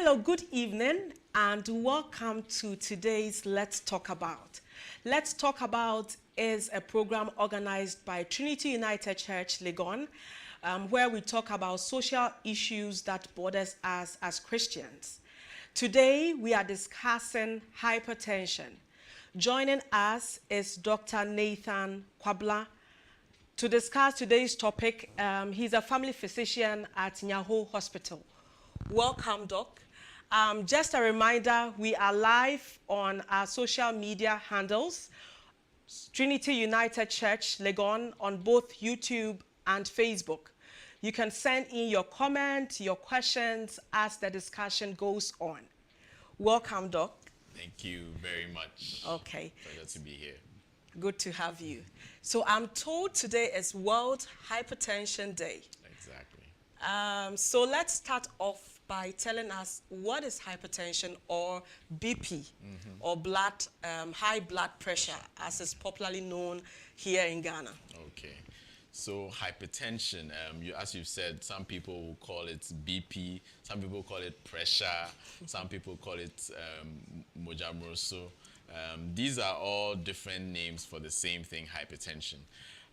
Hello, good evening, and welcome to today's Let's Talk About. Let's Talk About is a program organized by Trinity United Church, Legon, where we talk about social issues that borders us as Christians. Today, we are discussing hypertension. Joining us is Dr. Nathan Kwabla. To discuss today's topic, he's a family physician at Nyaho Hospital. Welcome, Doc. Just a reminder, we are live on our social media handles, Trinity United Church, Legon, on both YouTube and Facebook. You can send in your comments, your questions as the discussion goes on. Welcome, Doc. Thank you very much. Okay. Pleasure to be here. Good to have you. So I'm told today is World Hypertension Day. Exactly. So let's start off by telling us what is hypertension, or BP, or high blood pressure, as is popularly known here in Ghana. Okay. So hypertension, as you've said, some people will call it BP, some people call it pressure, some people call it mojamroso. These are all different names for the same thing, hypertension.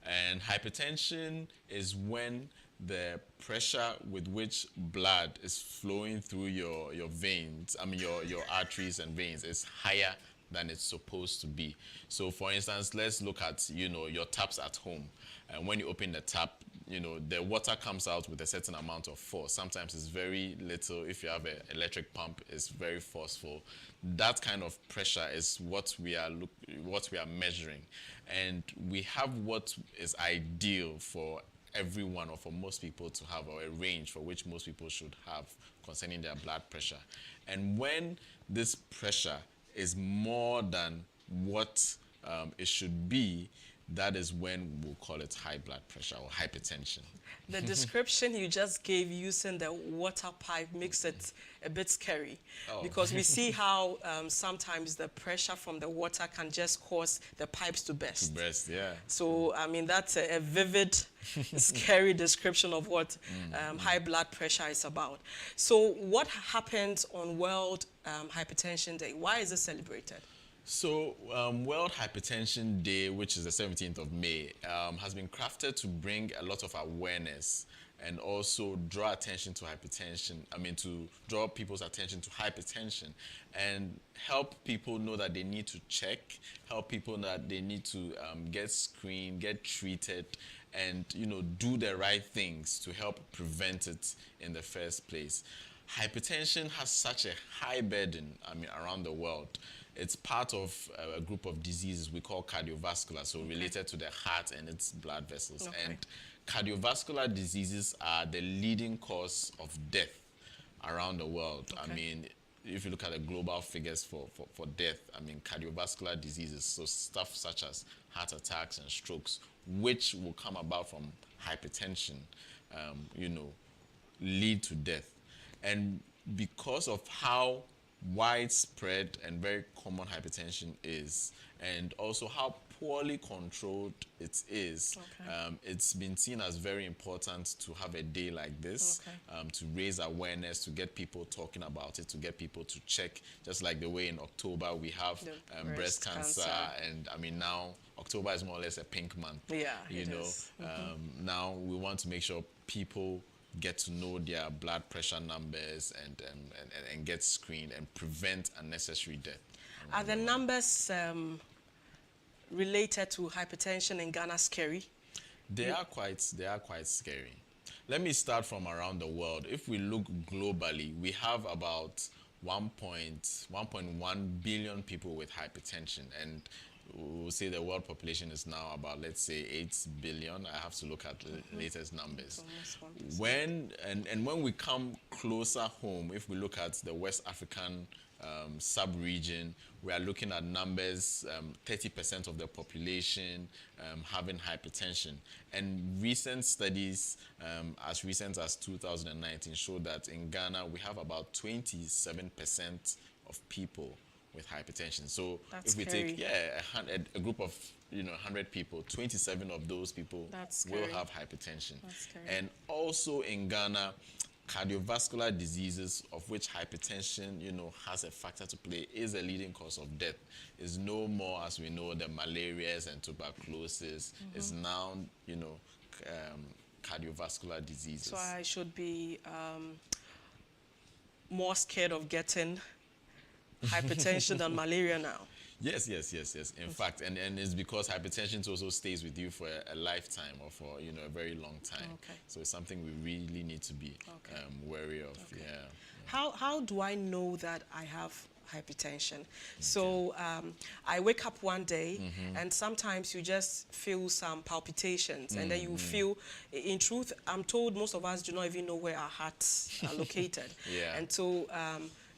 And hypertension is when the pressure with which blood is flowing through your veins, your arteries and veins, is higher than it's supposed to be. So for instance, let's look at, your taps at home. And when you open the tap, the water comes out with a certain amount of force. Sometimes it's very little. If you have an electric pump, it's very forceful. That kind of pressure is what we are measuring. And we have what is ideal for everyone, or for most people to have, or a range for which most people should have concerning their blood pressure. And when this pressure is more than what it should be, that is when we'll call it high blood pressure or hypertension. The description you just gave using the water pipe makes it a bit scary, because we see how sometimes the pressure from the water can just cause the pipes to burst. To burst, yeah. So, I mean, that's a vivid, scary description of what high blood pressure is about. So what happens on World Hypertension Day? Why is it celebrated? So World Hypertension Day, which is the 17th of May, has been crafted to bring a lot of awareness and also draw attention to hypertension. To draw people's attention to hypertension and help people know that they need to check, help people know that they need to get screened, get treated, and do the right things to help prevent it in the first place. Hypertension has such a high burden, around the world. It's part of a group of diseases we call cardiovascular, so related to the heart and its blood vessels. Okay. And cardiovascular diseases are the leading cause of death around the world. Okay. If you look at the global figures for death, cardiovascular diseases, so stuff such as heart attacks and strokes, which will come about from hypertension, lead to death. And because of how widespread and very common hypertension is, and also how poorly controlled it is, it's been seen as very important to have a day like this, to raise awareness, to get people talking about it, to get people to check, just like the way in October we have breast cancer. And now October is more or less a pink month. Yeah, now we want to make sure people get to know their blood pressure numbers and get screened and prevent unnecessary death. Are the numbers related to hypertension in Ghana scary? They are quite scary. Let me start from around the world. If we look globally, we have about 1.1 billion people with hypertension, and we'll say the world population is now about, let's say, 8 billion. I have to look at the latest numbers. When we come closer home, if we look at the West African sub-region, we are looking at numbers, 30% of the population having hypertension. And recent studies, as recent as 2019, show that in Ghana, we have about 27% of people with hypertension. So That's if we scary. take a group of 100 people, 27 of those people will have hypertension. That's scary. And also in Ghana, cardiovascular diseases, of which hypertension, has a factor to play, is a leading cause of death. Is no more, as we know, the malarias and tuberculosis. Is now, cardiovascular diseases. So I should be more scared of getting hypertension than malaria now. Yes. In fact, and it's because hypertension also stays with you for a lifetime or for a very long time. Okay. So it's something we really need to be wary of. Okay. Yeah. How do I know that I have hypertension? Okay. So I wake up one day and sometimes you just feel some palpitations and then you feel, in truth, I'm told most of us do not even know where our hearts are located. Yeah. And so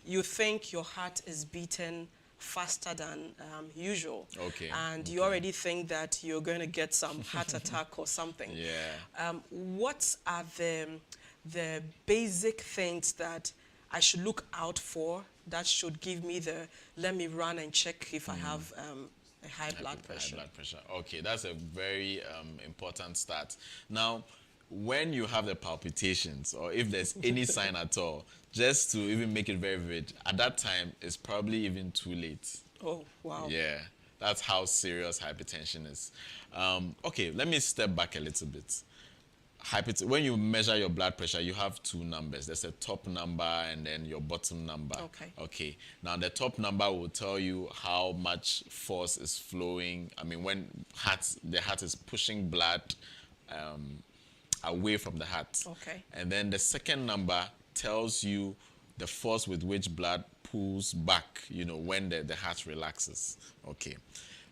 you think your heart is beating faster than usual. Okay. And you already think that you're going to get some heart attack or something. Yeah. What are the basic things that I should look out for that should give me let me run and check if I have a high blood pressure? High blood pressure. Okay, that's a very important start. Now, when you have the palpitations, or if there's any sign at all, just to even make it very vivid, at that time, it's probably even too late. Oh, wow. Yeah, that's how serious hypertension is. Okay, let me step back a little bit. When you measure your blood pressure, you have two numbers. There's a top number and then your bottom number. Okay. Okay. Now, the top number will tell you how much force is flowing. I mean, when the heart is pushing blood away from the heart. Okay. And then the second number tells you the force with which blood pulls back, when the heart relaxes. Okay.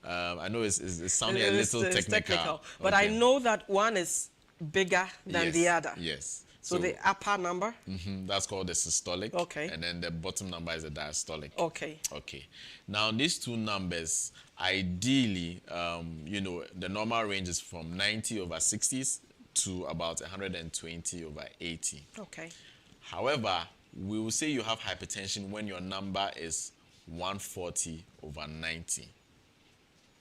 I know it's sounding a little technical. But okay. I know that one is bigger than the other. Yes. So the upper number? That's called the systolic. Okay. And then the bottom number is the diastolic. Okay. Okay. Now, these two numbers, ideally, the normal range is from 90/60s to about 120/80. Okay. However, we will say you have hypertension when your number is 140/90.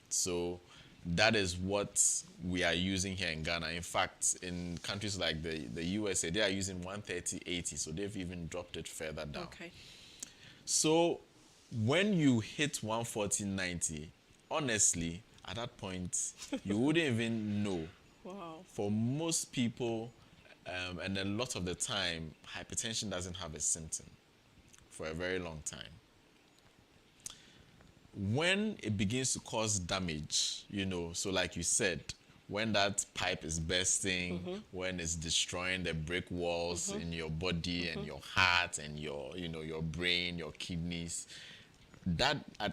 So that is what we are using here in Ghana. In fact, in countries like the USA, they are using 130/80, so they've even dropped it further down. Okay. So when you hit 140/90, honestly, at that point, you wouldn't even know. Wow. For most people, and a lot of the time, hypertension doesn't have a symptom for a very long time. When it begins to cause damage, so like you said, when that pipe is bursting, when it's destroying the brick walls in your body and your heart and your brain, your kidneys,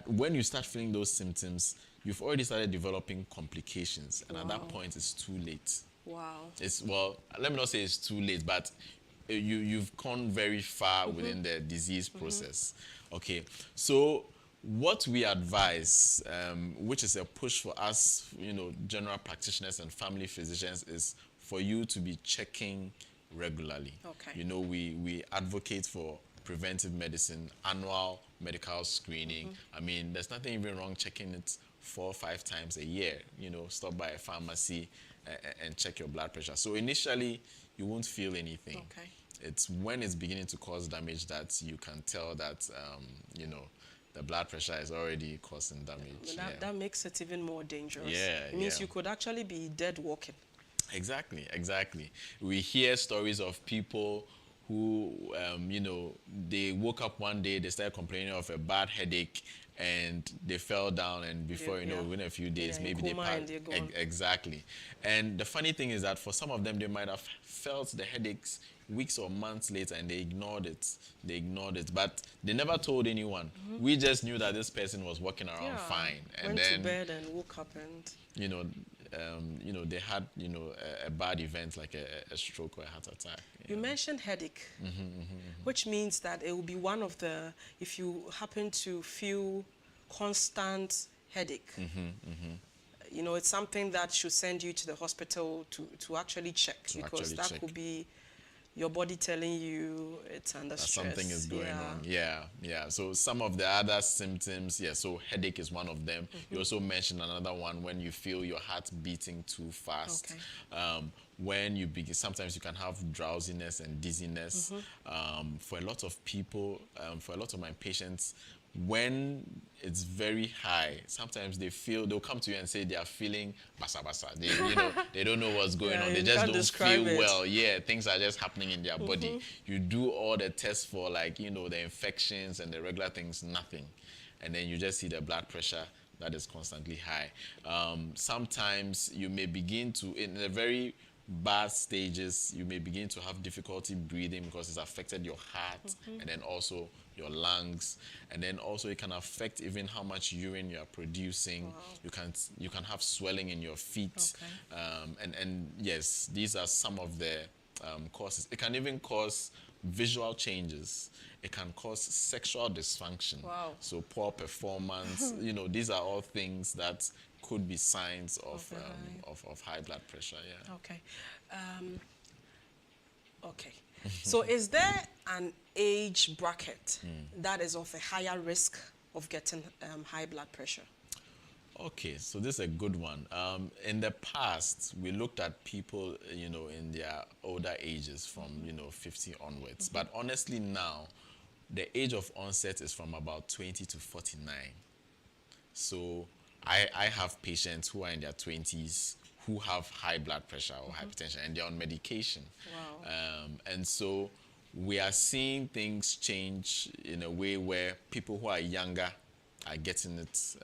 when you start feeling those symptoms, you've already started developing complications, and at that point, it's too late. Wow. Let me not say it's too late, but you've gone very far within the disease process. Okay, so what we advise, which is a push for us, general practitioners and family physicians, is for you to be checking regularly. Okay. We advocate for preventive medicine, annual medical screening. I mean, there's nothing even wrong checking it 4 or 5 times a year. Stop by a pharmacy and check your blood pressure. So initially, you won't feel anything. Okay. It's when it's beginning to cause damage that you can tell that, the blood pressure is already causing damage. That makes it even more dangerous. Yeah, It means you could actually be dead walking. Exactly. We hear stories of people who, they woke up one day, they started complaining of a bad headache, and they fell down, and before within a few days, maybe they passed. Exactly. And the funny thing is that for some of them, they might have felt the headaches weeks or months later, and they ignored it. But they never told anyone. We just knew that this person was walking around fine. And went then, to bed and woke up and... they had, a bad event like a stroke or a heart attack. You mentioned headache, which means that it will be one of the, if you happen to feel constant headache, it's something that should send you to the hospital to actually check, because that could be your body telling you it's under stress. Something is going on. Yeah. So some of the other symptoms, so headache is one of them. You also mentioned another one when you feel your heart beating too fast. Okay. when you begin, sometimes you can have drowsiness and dizziness. For a lot of people, for a lot of my patients, when it's very high, sometimes they'll come to you and say they are feeling basa basa. They don't know what's going on. They just don't feel well. Yeah, things are just happening in their body. You do all the tests for, like, the infections and the regular things, nothing. And then you just see the blood pressure that is constantly high. Sometimes you may begin to, in the very bad stages, you may begin to have difficulty breathing because it's affected your heart and then also your lungs, and then also it can affect even how much urine you are producing. Wow. You can have swelling in your feet. Okay. And yes, these are some of the causes. It can even cause visual changes. It can cause sexual dysfunction. Wow. So poor performance. These are all things that could be signs of high blood pressure. Yeah. Okay. Okay. So is there an age bracket that is of a higher risk of getting high blood pressure? Okay, so this is a good one. In the past, we looked at people, in their older ages from, 50 onwards. But honestly now, the age of onset is from about 20 to 49. So I have patients who are in their 20s who have high blood pressure or hypertension, and they're on medication. Wow. And so we are seeing things change in a way where people who are younger are getting it,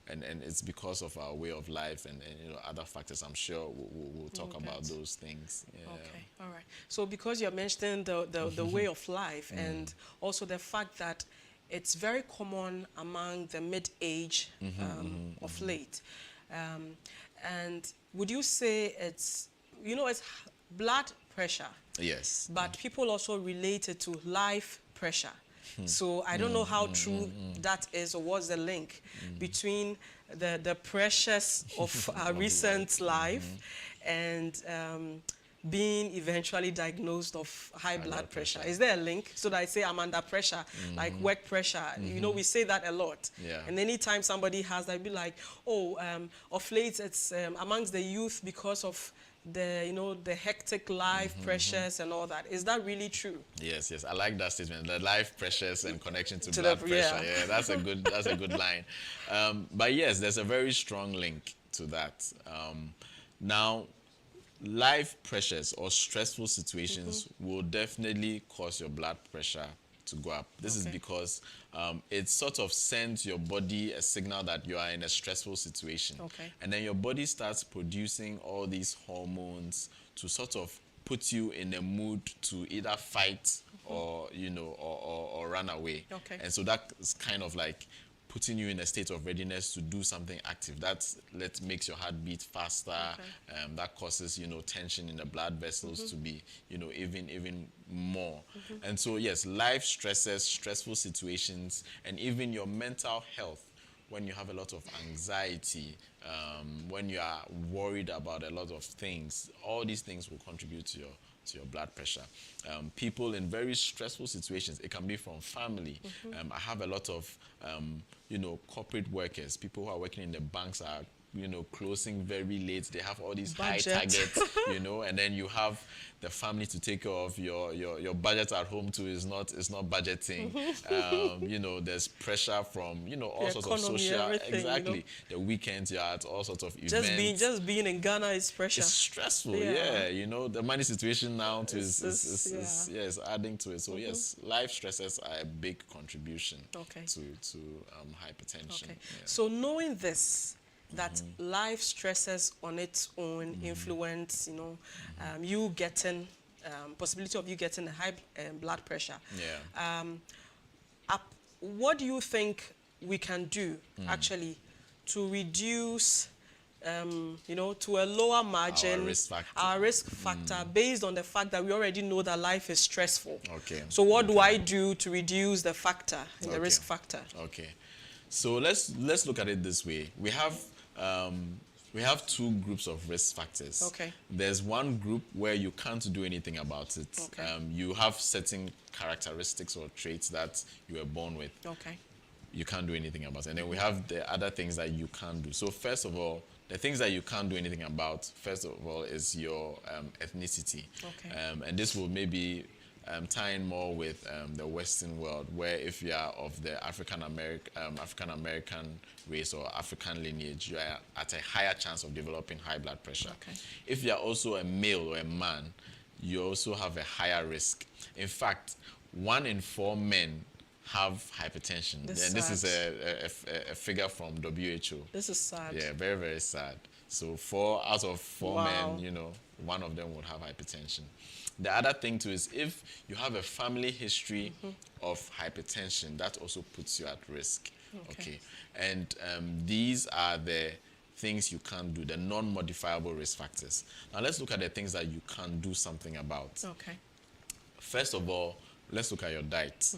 and it's because of our way of life and other factors. I'm sure we'll talk about those things. Yeah. Okay, all right. So because you're mentioning the way of life and also the fact that it's very common among the mid-age of late. And would you say it's blood pressure? Yes. But people also relate it to life pressure. So I don't know how true that is, or what's the link between the pressures of our recent life and being eventually diagnosed of high blood pressure. Is there a link? So that I say I'm under pressure, like work pressure. We say that a lot. Yeah. And anytime somebody has that, be like, of late it's amongst the youth because of the hectic life pressures and all that. Is that really true? Yes, I like that statement. The life pressures and connection to blood pressure. Yeah, that's a good line. But yes, there's a very strong link to that. Now, life pressures or stressful situations will definitely cause your blood pressure to go up. This is because it sort of sends your body a signal that you are in a stressful situation. Okay. And then your body starts producing all these hormones to sort of put you in a mood to either fight or run away. Okay. And so that's kind of like putting you in a state of readiness to do something active. That makes your heart beat faster. Okay. That causes tension in the blood vessels to be even more. And so yes, life stresses, stressful situations, and even your mental health. When you have a lot of anxiety, when you are worried about a lot of things, all these things will contribute to your blood pressure. People in very stressful situations, it can be from family. I have a lot of corporate workers, people who are working in the banks are closing very late. They have all these high targets, and then you have the family to take care of. Your budget at home too is not budgeting. There's pressure from all sorts of social, exactly. The weekends you're at all sorts of events. Just being in Ghana is pressure. It's stressful. The money situation now too is adding to it. So yes, life stresses are a big contribution to hypertension. Okay. Yeah. So knowing this, that life stresses on its own influence, you getting, possibility of you getting a high blood pressure. Yeah. What do you think we can do actually to reduce, to a lower margin, our risk factor based on the fact that we already know that life is stressful? Okay. So what do I do to reduce the factor, the risk factor? Okay. So let's look at it this way. We have two groups of risk factors. Okay. There's one group where you can't do anything about it. Okay. You have certain characteristics or traits that you were born with. Okay. you can't do anything about. And then we have the other things that you can't do. So first of all, the things that you can't do anything about, first of all, is your ethnicity. Okay. And this will maybe tie in more with the Western world, where if you are of the African American race or African lineage, you are at a higher chance of developing high blood pressure. Okay. If you are also a male or a man, you also have a higher risk. In fact, 1 in 4 men have hypertension. This And this is sad. a figure from WHO. This is sad. Yeah, very, very sad. So 4 out of 4 Wow. men, 1 of them would have hypertension. The other thing too is if you have a family history of hypertension, that also puts you at risk. Okay. And these are the things you can't do, the non-modifiable risk factors. Now let's look at the things that you can do something about. Okay. First of all, let's look at your diet.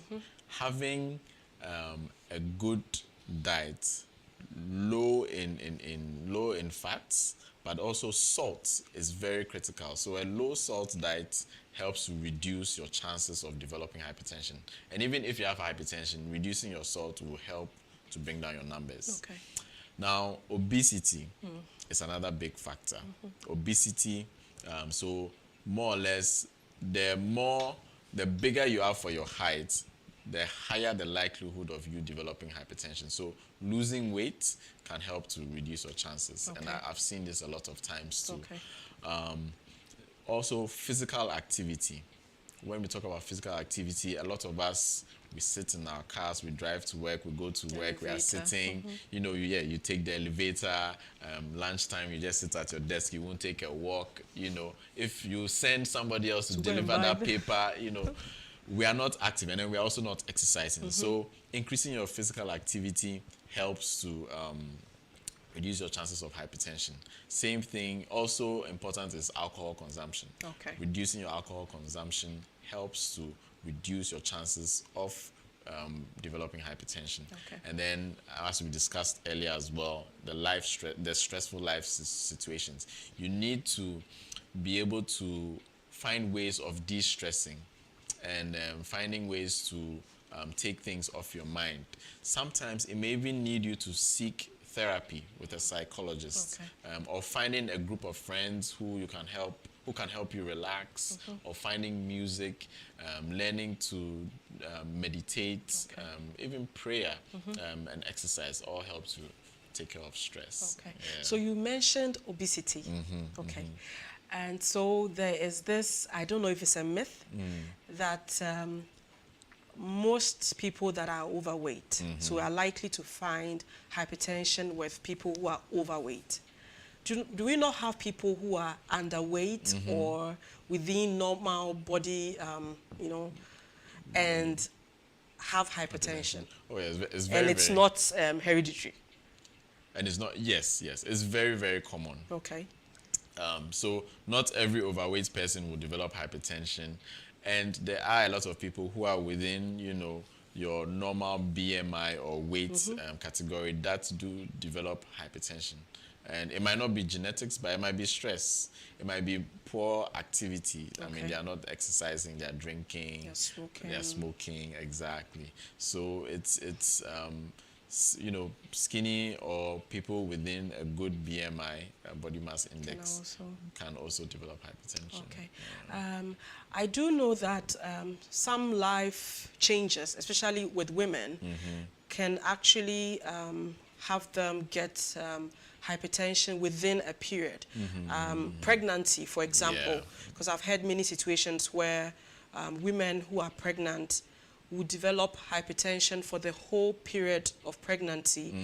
Having a good diet, low in fats, but also salt is very critical. So a low salt diet helps to reduce your chances of developing hypertension. And even if you have hypertension, reducing your salt will help to bring down your numbers. Okay. Now, obesity is another big factor. Obesity, so more or less, the bigger you are for your height, the higher the likelihood of you developing hypertension. So losing weight can help to reduce your chances. Okay. And I've seen this a lot of times too. Okay. Also, physical activity. When we talk about physical activity, a lot of us, we sit in our cars, we drive to work, we go to work, we are Elevator. sitting, you take the elevator, lunchtime, you just sit at your desk, you won't take a walk, if you send somebody else to go and deliver that buy paper, we are not active, and then we are also not exercising. So increasing your physical activity helps to reduce your chances of hypertension. Same thing, also important is alcohol consumption. Okay. Reducing your alcohol consumption helps to reduce your chances of developing hypertension. Okay. And then, as we discussed earlier as well, the stressful life situations. You need to be able to find ways of de-stressing and finding ways to take things off your mind. Sometimes it may even need you to seek therapy with a psychologist, or finding a group of friends who can help you relax, or finding music, learning to meditate, even prayer and exercise all helps to take care of stress. Okay. Yeah. So you mentioned obesity. Okay. And so there is this, I don't know if it's a myth, that most people that are overweight, so are likely to find hypertension with people who are overweight. Do we not have people who are underweight or within normal body, and have hypertension? Oh, yeah, it's very, And it's very, not hereditary. and it's not, yes, it's very, very common. Okay. So not every overweight person will develop hypertension, and there are a lot of people who are within, your normal BMI or weight category that do develop hypertension. And it might not be genetics, but it might be stress. It might be poor activity. I mean, they are not exercising, they are drinking, They're smoking. Exactly. So it's skinny or people within a good BMI, body mass index, can also develop hypertension. Okay. I do know that some life changes, especially with women, can actually have them get hypertension within a period. Pregnancy, for example, because I've had many situations where women who are pregnant would develop hypertension for the whole period of pregnancy,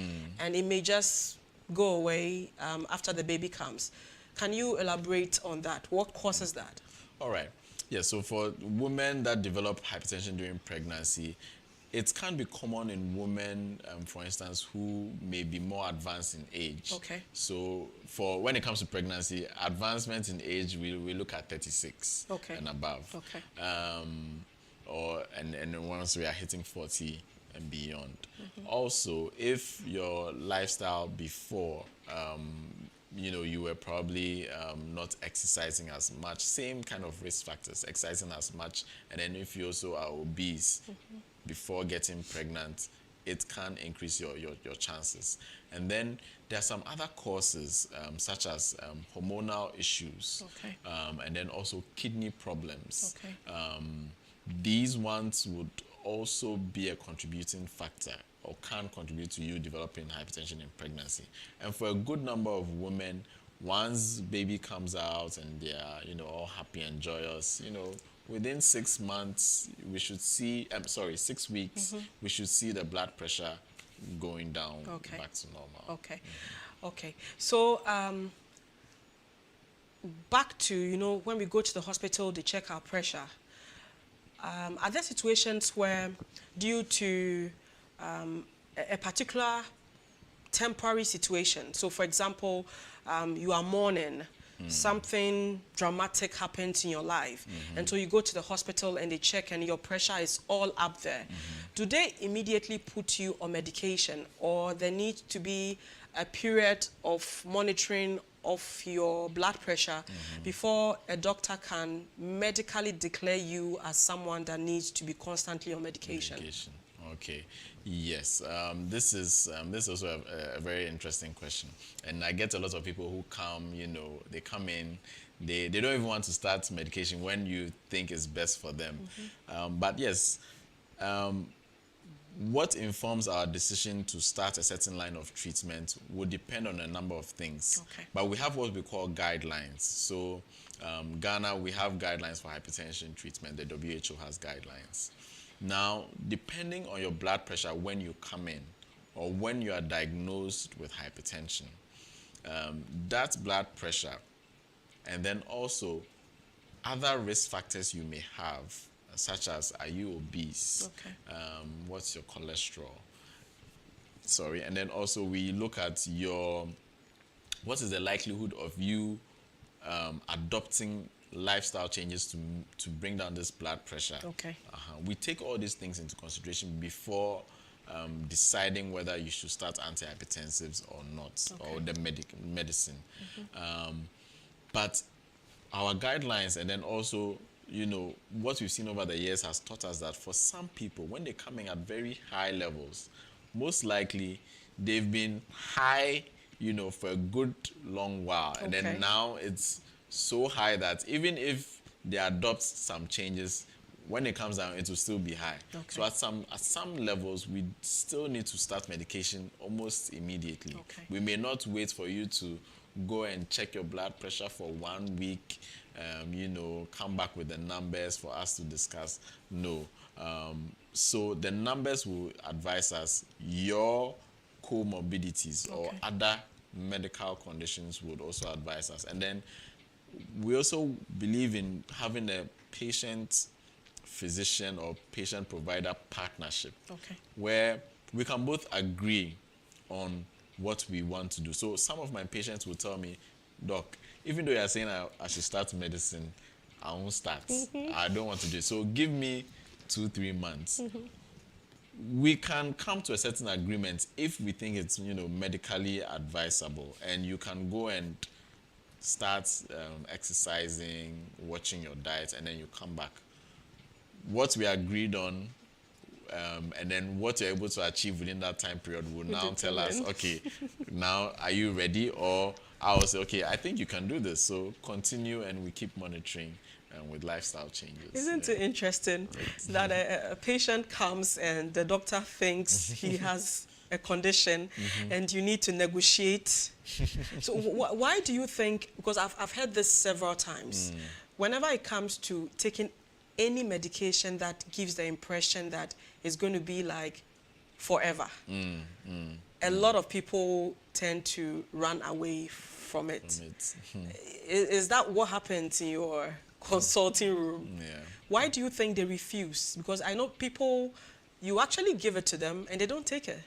and it may just go away after the baby comes. Can you elaborate on that? What causes that? All right. Yeah, so for women that develop hypertension during pregnancy, it can be common in women, for instance, who may be more advanced in age. Okay. So when it comes to pregnancy, advancement in age, we look at 36 and above. Okay. And once we are hitting 40 and beyond. Also, if your lifestyle before, you were probably not exercising as much, same kind of risk factors, exercising as much, and then if you also are obese before getting pregnant, it can increase your chances. And then there are some other causes, such as hormonal issues, Okay. and then also kidney problems. Okay. These ones would also be a contributing factor, or can contribute to you developing hypertension in pregnancy. And for a good number of women, once baby comes out and they are, all happy and joyous, within 6 months, we should see, 6 weeks, we should see the blood pressure going down back to normal. Okay. Okay. So, back to, when we go to the hospital, they check our pressure. Are there situations where, due to a particular temporary situation, so for example, you are mourning, something dramatic happens in your life, and so you go to the hospital and they check and your pressure is all up there, do they immediately put you on medication, or there needs to be a period of monitoring of your blood pressure before a doctor can medically declare you as someone that needs to be constantly on medication? Okay. Yes. This is also a very interesting question, and I get a lot of people who come. They come in, they don't even want to start medication when you think is best for them. But yes. What informs our decision to start a certain line of treatment would depend on a number of things. Okay. But we have what we call guidelines. So Ghana, we have guidelines for hypertension treatment. The WHO has guidelines. Now, depending on your blood pressure when you come in, or when you are diagnosed with hypertension, that blood pressure, and then also other risk factors you may have, such as, are you obese? Okay. What's your cholesterol? And then also we look at what is the likelihood of you adopting lifestyle changes to bring down this blood pressure. Okay. We take all these things into consideration before deciding whether you should start antihypertensives or not, or the medicine. But our guidelines, and then also what we've seen over the years has taught us that for some people, when they're coming at very high levels, most likely they've been high, for a good long while. And then now it's so high that even if they adopt some changes, when it comes down, it will still be high. Okay. So at some levels, we still need to start medication almost immediately. Okay. We may not wait for you to go and check your blood pressure for 1 week, come back with the numbers for us to discuss. No. So the numbers will advise us. Your comorbidities or other medical conditions would also advise us. And then we also believe in having a patient-physician or patient-provider partnership, where we can both agree on what we want to do. So some of my patients will tell me, Doc, even though you're saying I should start medicine, I won't start. I don't want to do it. So give me 2-3 months. We can come to a certain agreement if we think it's medically advisable, and you can go and start exercising, watching your diet, and then you come back. What we agreed on, and then what you're able to achieve within that time period will now tell us, okay, now are you ready? Or I will say, okay, I think you can do this. So continue, and we keep monitoring with lifestyle changes. Isn't it interesting that a patient comes and the doctor thinks he has a condition and you need to negotiate? So why do you think, because I've heard this several times, whenever it comes to taking any medication that gives the impression that it's going to be like forever, a lot of people tend to run away from it. Is that what happens in your consulting room? Why do you think they refuse? Because I know people, you actually give it to them and they don't take it.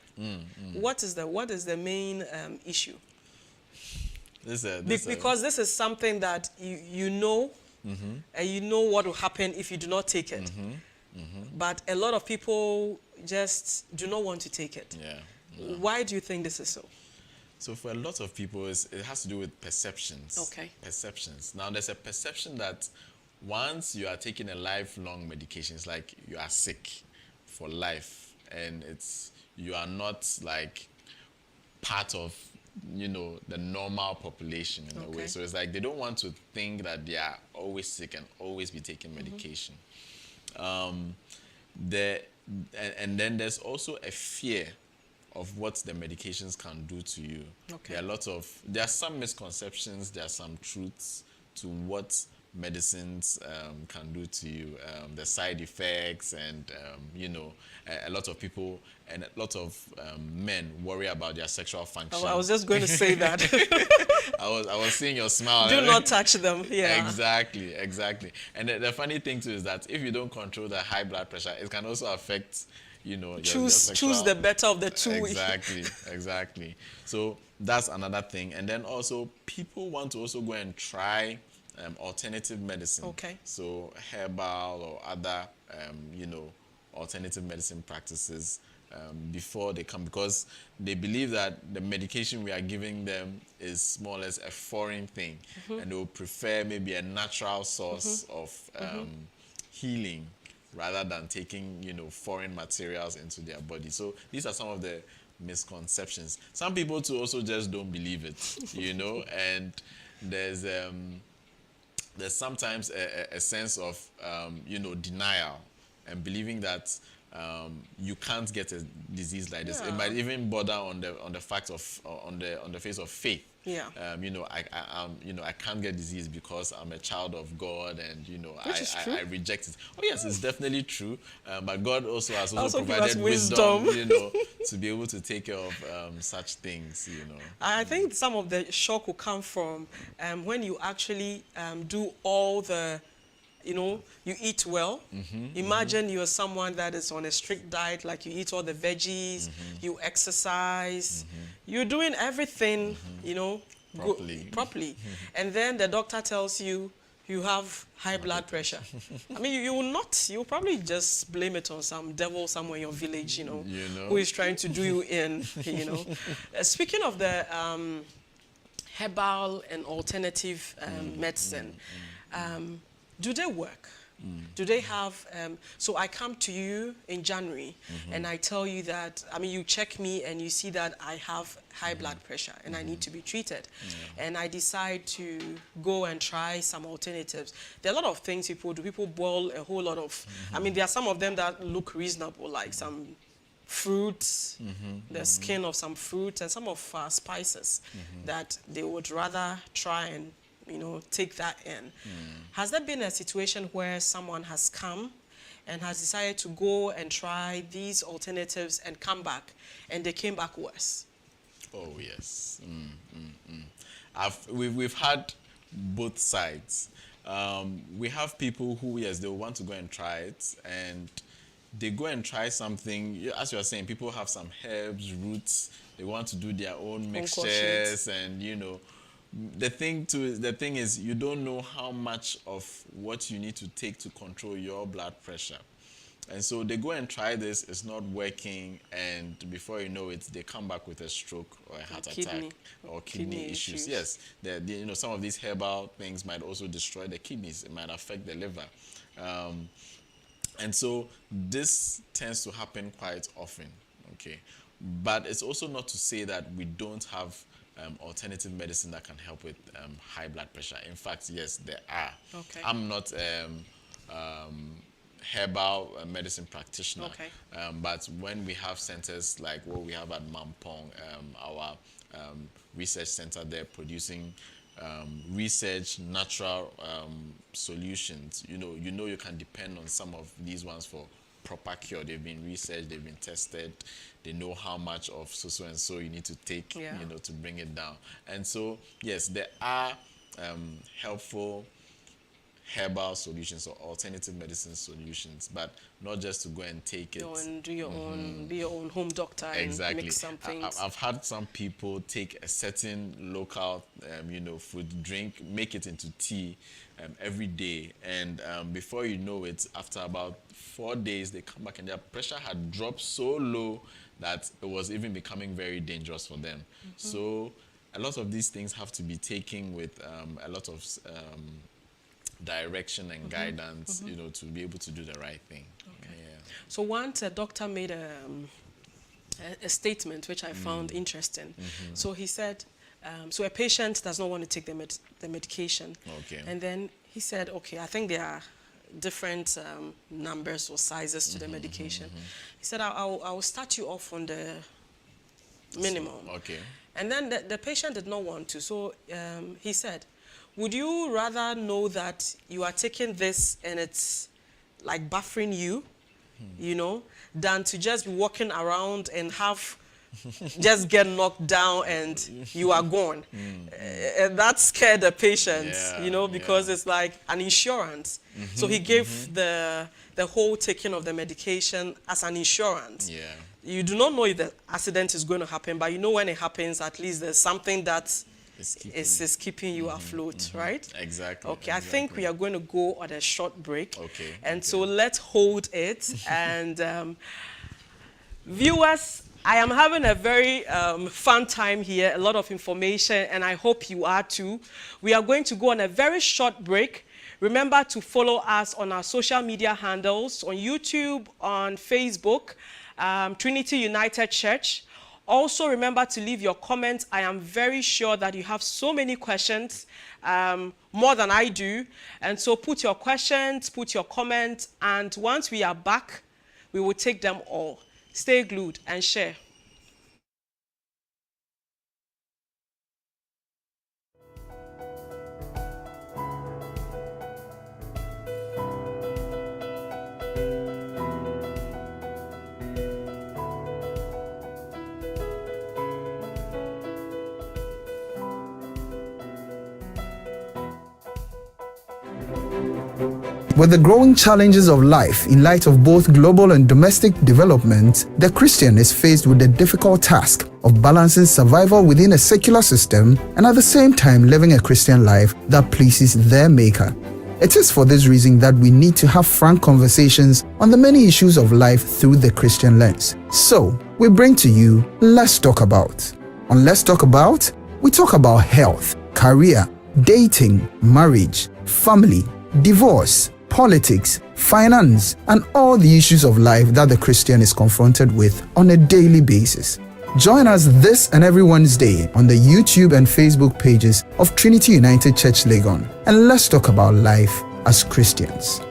What is the main issue? Because this is something that you know, and you know what will happen if you do not take it. But a lot of people just do not want to take it. Why do you think this is so? So for a lot of people, it has to do with perceptions. Perceptions. Now, there's a perception that once you are taking a lifelong medication, it's like you are sick for life, and you are not like part of, you know, the normal population in a way. So it's like they don't want to think that they are always sick and always be taking medication. The and then there's also a fear of what the medications can do to you. There are some misconceptions, there are some truths to what medicines can do to you, the side effects, and you know, a lot of people and a lot of men worry about their sexual function. I was just going to say that. I was seeing your smile. Do not touch them. Yeah. Exactly. And the funny thing too is that if you don't control the high blood pressure, it can also affect, you know, your sexual... choose the better of the two. Exactly. So that's another thing. And then also people want to also go and try alternative medicine. So herbal or other, you know, alternative medicine practices before they come, because they believe that the medication we are giving them is more or less a foreign thing, and they will prefer maybe a natural source of healing rather than taking, you know, foreign materials into their body. So these are some of the misconceptions. Some people too also just don't believe it, you know, and there's sometimes a sense of you know, denial and believing that you can't get a disease like this. It might even border on the fact of on the face of faith. You know, I can't get disease because I'm a child of God, and you know, I reject it. Oh yes, it's definitely true. But God also has provided wisdom, you know, to be able to take care of such things. You know, I think some of the shock will come from when you actually do all the, you know, you eat well. Imagine you're someone that is on a strict diet, like you eat all the veggies, you exercise, you're doing everything, you know, properly. And then the doctor tells you you have high blood pressure. I mean, you will not, you'll probably just blame it on some devil somewhere in your village, you know, who is trying to do you in, you know. Speaking of the herbal and alternative medicine, do they work? Do they have, so I come to you in January and I tell you that, I mean, you check me and you see that I have high blood pressure and I need to be treated. And I decide to go and try some alternatives. There are a lot of things people do. People boil a whole lot of, I mean, there are some of them that look reasonable, like some fruits, the skin of some fruits, and some of spices that they would rather try and, you know, take that in. Has there been a situation where someone has come and has decided to go and try these alternatives and come back, and they came back worse? Oh yes. We've had both sides. We have people who, yes, they want to go and try it, and they go and try something. As you are saying, people have some herbs, roots. They want to do their own mixtures, and you know, the thing is, you don't know how much of what you need to take to control your blood pressure. And so they go and try this, it's not working, and before you know it, they come back with a stroke or a heart attack or kidney issues. Yes, you know, some of these herbal things might also destroy the kidneys. It might affect the liver. And so this tends to happen quite often, okay? But it's also not to say that we don't have alternative medicine that can help with high blood pressure. In fact, yes, there are. I'm not herbal medicine practitioner, but when we have centers like what we have at Mampong, our research center there producing research natural solutions, you know you can depend on some of these ones for proper cure. They've been researched, they've been tested, they know how much of so and so you need to take, you know, to bring it down. And so yes, there are helpful herbal solutions or alternative medicine solutions, but not just to go and take it. Go and do your own, be your own home doctor and mix some things. I've had some people take a certain local, you know, food, drink, make it into tea every day, and before you know it, after about 4 days, they come back and their pressure had dropped so low that it was even becoming very dangerous for them. So a lot of these things have to be taken with a lot of direction and guidance, you know, to be able to do the right thing. So once a doctor made a statement which I found interesting. So he said, so a patient does not want to take the medication. Okay. And then he said, okay, I think there are different numbers or sizes to the medication. He said, I'll start you off on the minimum. Okay. And then the patient did not want to. So he said, would you rather know that you are taking this and it's like buffering you, you know, than to just be walking around and have just get knocked down and you are gone? And that scared the patient, you know, because it's like an insurance. So he gave the whole taking of the medication as an insurance. You do not know if the accident is going to happen, but you know when it happens, at least there's something that is keeping you afloat, right? Exactly. Okay, I think we are going to go on a short break. Okay. And so let's hold it. And viewers, I am having a very fun time here, a lot of information, and I hope you are too. We are going to go on a very short break. Remember to follow us on our social media handles, on YouTube, on Facebook, Trinity United Church. Also, remember to leave your comments. I am very sure that you have so many questions, more than I do. And so put your questions, put your comments, and once we are back, we will take them all. Stay glued and share. With the growing challenges of life in light of both global and domestic development, the Christian is faced with the difficult task of balancing survival within a secular system and at the same time living a Christian life that pleases their Maker. It is for this reason that we need to have frank conversations on the many issues of life through the Christian lens. So, we bring to you Let's Talk About. On Let's Talk About, we talk about health, career, dating, marriage, family, divorce, politics, finance, and all the issues of life that the Christian is confronted with on a daily basis. Join us this and every Wednesday on the YouTube and Facebook pages of Trinity United Church Legon, and let's talk about life as Christians.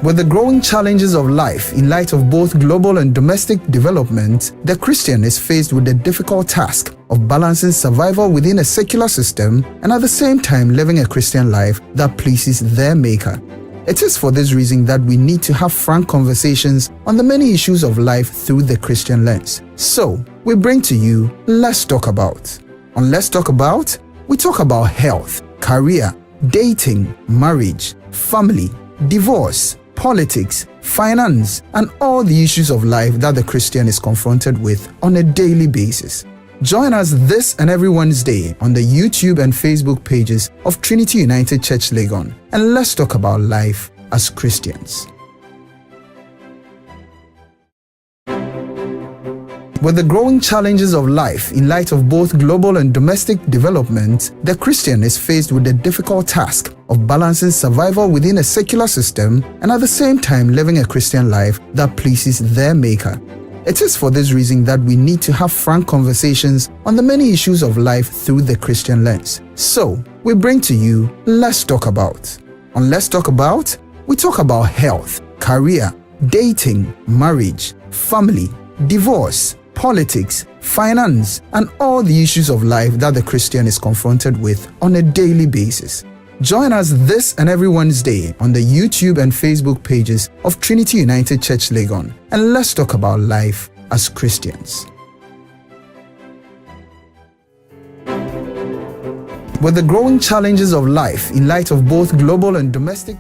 With the growing challenges of life in light of both global and domestic development, the Christian is faced with the difficult task of balancing survival within a secular system and at the same time living a Christian life that pleases their Maker. It is for this reason that we need to have frank conversations on the many issues of life through the Christian lens. So, we bring to you Let's Talk About. On Let's Talk About, we talk about health, career, dating, marriage, family, divorce, politics, finance, and all the issues of life that the Christian is confronted with on a daily basis. Join us this and every Wednesday on the YouTube and Facebook pages of Trinity United Church Legon, and let's talk about life as Christians. With the growing challenges of life in light of both global and domestic development, the Christian is faced with the difficult task of balancing survival within a secular system and at the same time living a Christian life that pleases their Maker. It is for this reason that we need to have frank conversations on the many issues of life through the Christian lens. So, we bring to you Let's Talk About. On Let's Talk About, we talk about health, career, dating, marriage, family, divorce, politics, finance, and all the issues of life that the Christian is confronted with on a daily basis. Join us this and every Wednesday on the YouTube and Facebook pages of Trinity United Church Legon, and let's talk about life as Christians. With the growing challenges of life in light of both global and domestic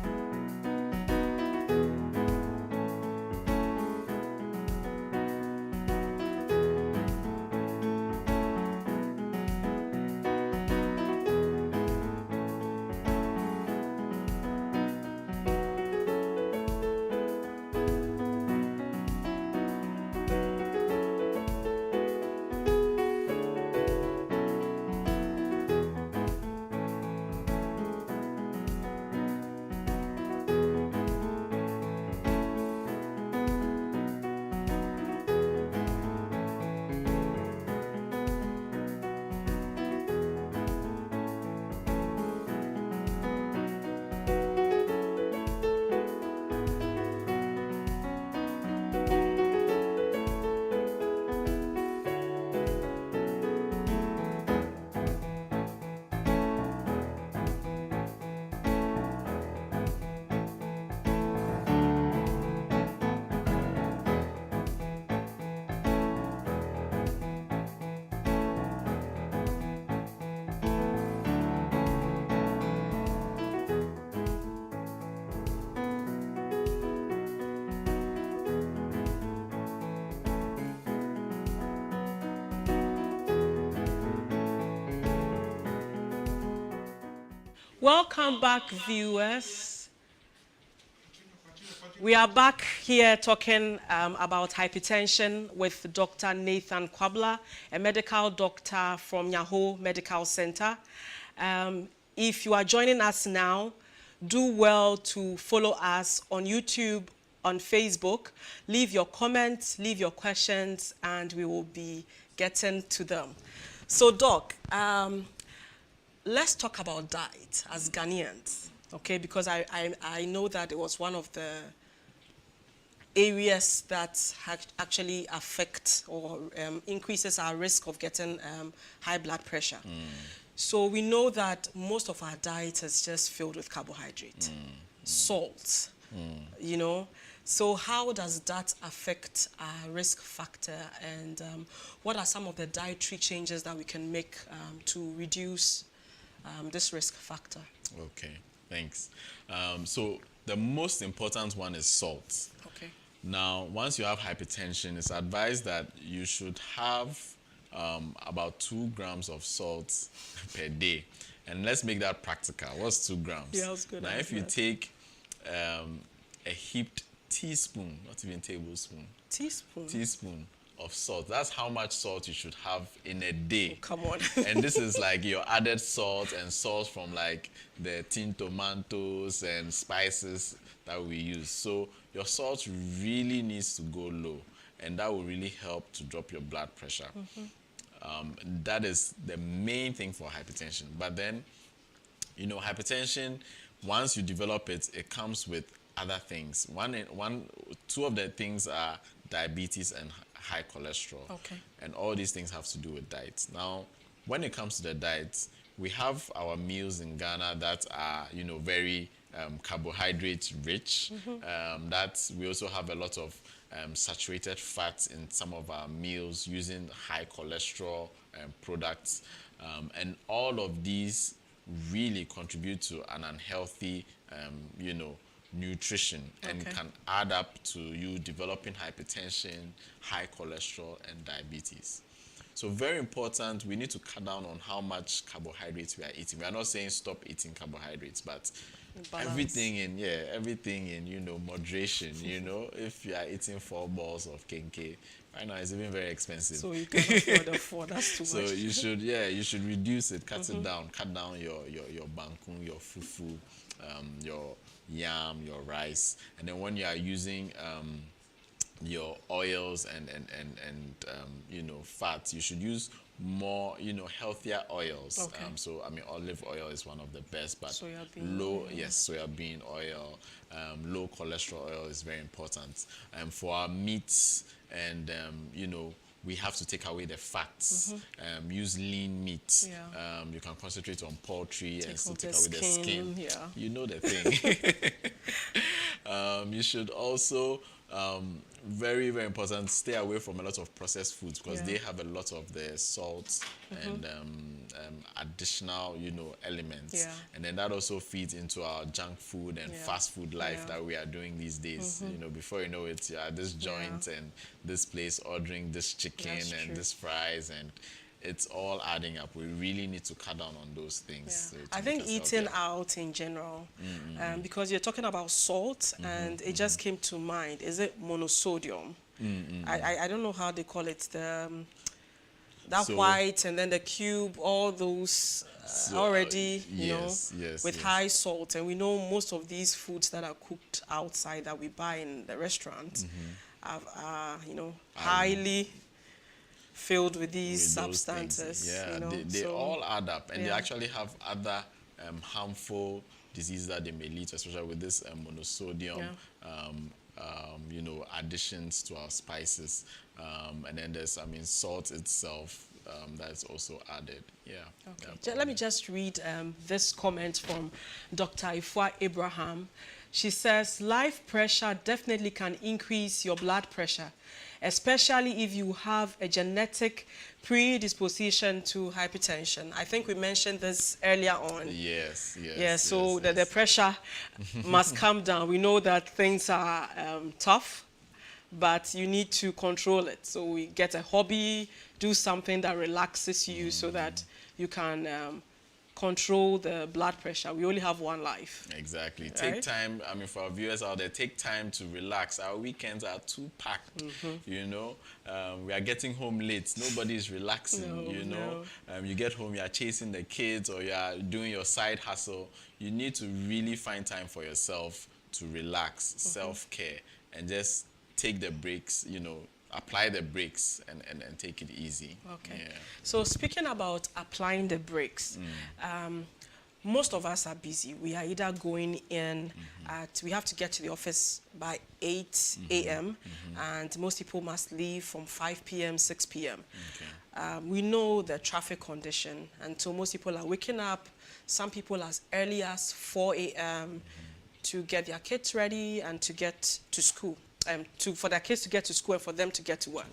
Welcome back, viewers. We are back here talking about hypertension with Dr. Nathan Kwabla, a medical doctor from Yahoo Medical Center. If you are joining us now, do well to follow us on YouTube, on Facebook. Leave your comments, leave your questions, and we will be getting to them. So, Doc, let's talk about diet as Ghanaians, okay? Because I know that it was one of the areas that actually affect or increases our risk of getting high blood pressure. So we know that most of our diet is just filled with carbohydrate, salt, you know. So how does that affect our risk factor, and what are some of the dietary changes that we can make to reduce this risk factor? Okay, thanks. So the most important one is salt. Okay. Now, once you have hypertension, it's advised that you should have about 2 grams of salt per day. And let's make that practical. What's 2 grams? Yeah, that's good. Now, if you take a heaped teaspoon, not even tablespoon, teaspoon of salt, that's how much salt you should have in a day. Oh, come on. And this is like your added salt and salt from like the tin tomatoes and spices that we use. So your salt really needs to go low, and that will really help to drop your blood pressure. That is the main thing for hypertension. But then, you know, hypertension, once you develop it, it comes with other things. Two of the things are diabetes and high cholesterol. Okay. And all these things have to do with diet. Now, when it comes to the diet, we have our meals in Ghana that are, you know, very carbohydrate rich. That we also have a lot of saturated fats in some of our meals using high cholesterol products. And all of these really contribute to an unhealthy, you know, nutrition, and can add up to you developing hypertension, high cholesterol, and diabetes. So very important, we need to cut down on how much carbohydrates we are eating. We are not saying stop eating carbohydrates, but balance. everything in, you know, moderation. You know, if you are eating 4 balls of kenke, right now it's even very expensive. So you can afford the 4, that's too So much. you should reduce it, cut it down, cut down your bankun, your fufu, your yam, your rice, and then when you are using your oils and you know, fats, you should use more, you know, healthier oils. Okay. So I mean, olive oil is one of the best, but Soybean low, oil. yes, soybean oil, low cholesterol oil is very important. For our meats, and you know, we have to take away the fats. Use lean meat. Yeah. You can concentrate on poultry and still off take the away the skin. Yeah. You know the thing. You should also, very, very important, stay away from a lot of processed foods, because they have a lot of the salts and additional, you know, elements. Yeah. And then that also feeds into our junk food and fast food life that we are doing these days. You know, before you know it, you're at this joint and this place ordering this chicken and this fries, and it's all adding up. We really need to cut down on those things. Yeah. To I make think us eating healthier. out in general, because you're talking about salt, and it just came to mind. Is it monosodium? I don't know how they call it. That So- white and then the cube, all those already, you know, yes, with high salt. And we know most of these foods that are cooked outside that we buy in the restaurant are, you know, highly filled with these with those substances. things. Yeah, you know, they so- all add up, and they Yeah. actually have other harmful diseases that they may lead to, especially with this monosodium. You know, additions to our spices, and then there's, I mean, salt itself that's also added. Yeah. Okay. Let me just read this comment from Dr. Ifwa Abraham. She says, life pressure definitely can increase your blood pressure, especially if you have a genetic predisposition to hypertension. I think we mentioned this earlier on. Yes. Yeah, so the pressure must come down. We know that things are tough, but you need to control it. So we get a hobby, do something that relaxes you so that you can control the blood pressure. We only have one life. Exactly. Right? Take time, I mean, for our viewers out there, take time to relax. Our weekends are too packed, you know. We are getting home late. Nobody is relaxing, you know. You get home, you are chasing the kids or you are doing your side hustle. You need to really find time for yourself to relax, self-care, and just take the breaks, you know, apply the brakes and take it easy. Okay. Yeah. So speaking about applying the brakes, most of us are busy. We are either going in we have to get to the office by 8 a.m. and most people must leave from 5 p.m., 6 p.m. Okay. We know the traffic condition, and so most people are waking up, some people as early as 4 a.m. to get their kids ready and to get to school. For their kids to get to school and for them to get to work.